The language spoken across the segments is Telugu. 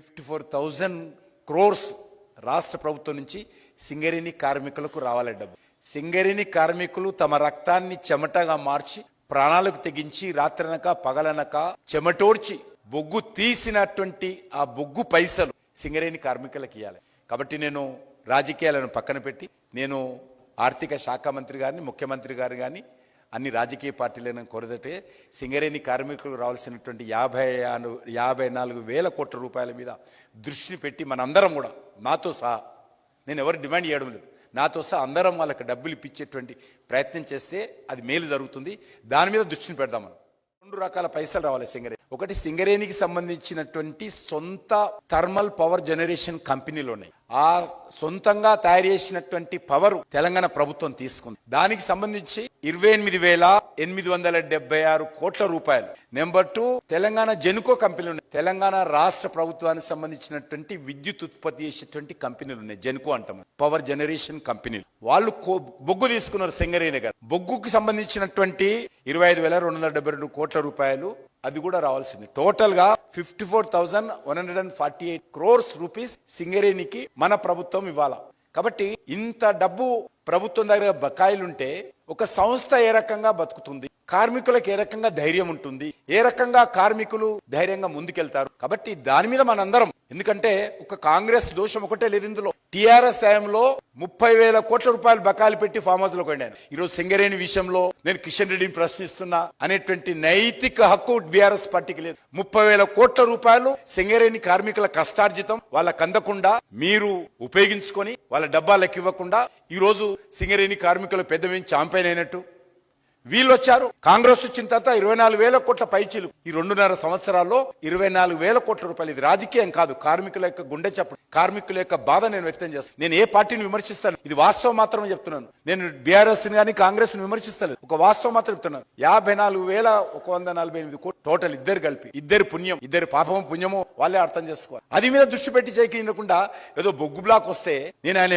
54,000 crores రాష్ట్ర ప్రభుత్వం నుంచి సింగరేణి కార్మికులకు రావాలి డబ్బు. సింగరేణి కార్మికులు తమ రక్తాన్ని చెమటగా మార్చి ప్రాణాలకు తెగించి రాత్రనక పగలనక చెమటోర్చి బొగ్గు తీసినటువంటి ఆ బొగ్గు పైసలు సింగరేణి కార్మికులకు ఇవ్వాలి. కాబట్టి నేను రాజకీయాలను పక్కన పెట్టి నేను ఆర్థిక శాఖ మంత్రి గారిని, ముఖ్యమంత్రి గారు కానీ అన్ని రాజకీయ పార్టీలను కోరదటే సింగరేణి కార్మికులకు రావాల్సినటువంటి 54,000 కోట్ల రూపాయల మీద దృష్టి పెట్టి మనందరం కూడా, నాతో సహా, నేను ఎవరు డిమాండ్ చేయడం లేదు, నాతో సహా అందరం వాళ్ళకి డబ్బులు ఇప్పించేటువంటి ప్రయత్నం చేస్తే అది మేలు జరుగుతుంది. దాని మీద దృష్టిని పెడదాం. మనం 2 రకాల పైసలు రావాలి సింగరేణి. ఒకటి, సింగరేణికి సంబంధించినటువంటి సొంత థర్మల్ పవర్ జనరేషన్ కంపెనీలు ఉన్నాయి. ఆ సొంతంగా తయారు చేసినటువంటి పవర్ తెలంగాణ ప్రభుత్వం తీసుకుంది. దానికి సంబంధించి 28,876 కోట్ల రూపాయలు. నెంబర్ 2, తెలంగాణ జెన్కో కంపెనీలు ఉన్నాయి. తెలంగాణ రాష్ట్ర ప్రభుత్వానికి సంబంధించినటువంటి విద్యుత్ ఉత్పత్తి చేసేటువంటి కంపెనీలు ఉన్నాయి. జెన్కో అంటాం, పవర్ జనరేషన్ కంపెనీలు. వాళ్ళు బొగ్గు తీసుకున్నారు సింగరేణి దగ్గర. బొగ్గుకి సంబంధించినటువంటి 25,272 కోట్ల రూపాయలు అది కూడా రావాల్సింది. టోటల్ గా 54,148 crores రూపీస్ సింగరేణికి మన ప్రభుత్వం ఇవ్వాల. కాబట్టి ఇంత డబ్బు ప్రభుత్వం దగ్గర బకాయిలుంటే ఒక సంస్థ ఏ రకంగా బతుకుతుంది, కార్మికులకు ఏ రకంగా ధైర్యం ఉంటుంది, ఏ రకంగా కార్మికులు ధైర్యంగా ముందుకెళ్తారు? కాబట్టి దాని మీద మనందరం, ఎందుకంటే ఒక కాంగ్రెస్ దోషం ఒకటే లేదు ఇందులో. టిఆర్ఎస్ హయాంలో 30,000 కోట్ల రూపాయలు బకాయిలు పెట్టి ఫామ్ హౌస్ లో కొన్నాను. ఈరోజు సింగరేణి విషయంలో నేను కిషన్ రెడ్డిని ప్రశ్నిస్తున్నా అనేటువంటి నైతిక హక్కు బీఆర్ఎస్ పార్టీకి లేదు. 30,000 కోట్ల రూపాయలు సింగరేణి కార్మికుల కష్టార్జితం వాళ్ళకు అందకుండా మీరు ఉపయోగించుకొని వాళ్ళ డబ్బాలకు ఇవ్వకుండా ఈ రోజు సింగరేణి కార్మికులు పెద్ద మీద చాంపియన్ అయినట్టు వీళ్ళు వచ్చారు. కాంగ్రెస్ వచ్చిన తర్వాత 24,000 కోట్ల పైచీలు. ఈ 2.5 సంవత్సరాల్లో 24,000 కోట్ల రూపాయలు. ఇది రాజకీయం కాదు, కార్మికుల యొక్క గుండె చప్పుడు, కార్మికుల యొక్క బాధ నేను వ్యక్తం చేస్తాను. నేను ఏ పార్టీని విమర్శిస్తాను, ఇది వాస్తవం మాత్రమే చెప్తున్నాను. నేను బీఆర్ఎస్ గానీ కాంగ్రెస్ ని విమర్శిస్తలేదు, ఒక వాస్తవం మాత్రం చెప్తున్నాను. 54,148 కోట్లు టోటల్, ఇద్దరు కలిపి. ఇద్దరు పుణ్యం, ఇద్దరు పాపము పుణ్యము వాళ్ళే అర్థం చేసుకోవాలి. అది మీద దృష్టి పెట్టి చేయకుండా ఏదో బొగ్గు బ్లాక్ వస్తే నేను ఆయన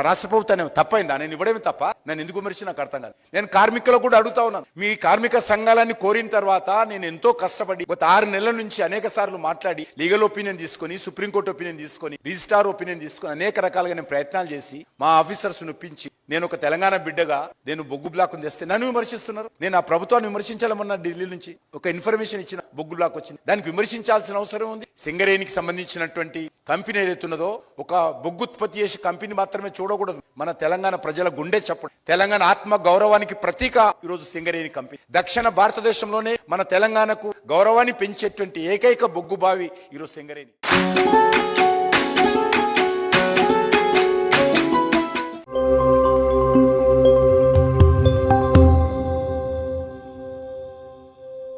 రాష్ట్ర ప్రభుత్వాన్ని తప్పైందా, నేను ఇవ్వడమే తప్ప నేను ఎందుకు విమర్శి నాకు అర్థం కాదు. నేను కార్మికులు కూడా అడుగుతా ఉన్నాను. మీ కార్మిక సంఘాలన్నీ కోరిన తర్వాత నేను ఎంతో కష్టపడి గత 6 నెలల నుంచి అనేక సార్లు మాట్లాడి లీగల్ ఒపీనియన్ తీసుకొని, సుప్రీంకోర్టు ఒపీనియన్ తీసుకొని, రిజిస్ట్రార్ ఒపీనియన్ తీసుకొని అనేక రకాలుగా నేను ప్రయత్నాలు చేసి మా ఆఫీసర్స్ నొప్పించి నేను ఒక తెలంగాణ బిడ్డగా నేను బొగ్గు బ్లాక్ తెస్తే నన్ను విమర్శిస్తున్నారు. నేను ఆ ప్రభుత్వాన్ని విమర్శించాలమన్నా ఢిల్లీ నుంచి ఒక ఇన్ఫర్మేషన్ ఇచ్చిన బొగ్గు బ్లాక్ వచ్చింది, దానికి విమర్శించాల్సిన అవసరం ఉంది. సింగరేణికి సంబంధించినటువంటి కంపెనీ ఏదైతున్నదో ఒక బొగ్గు ఉత్పత్తి చేసే కంపెనీ మాత్రమే చూడకూడదు. మన తెలంగాణ ప్రజల గుండె చప్పుడు, తెలంగాణ ఆత్మ గౌరవానికి ప్రతీక ఈరోజు సింగరేణి కంపెనీ. దక్షిణ భారతదేశంలోనే మన తెలంగాణకు గౌరవాన్ని పెంచేటువంటి ఏకైక బొగ్గు బావి ఈరోజు సింగరేణి.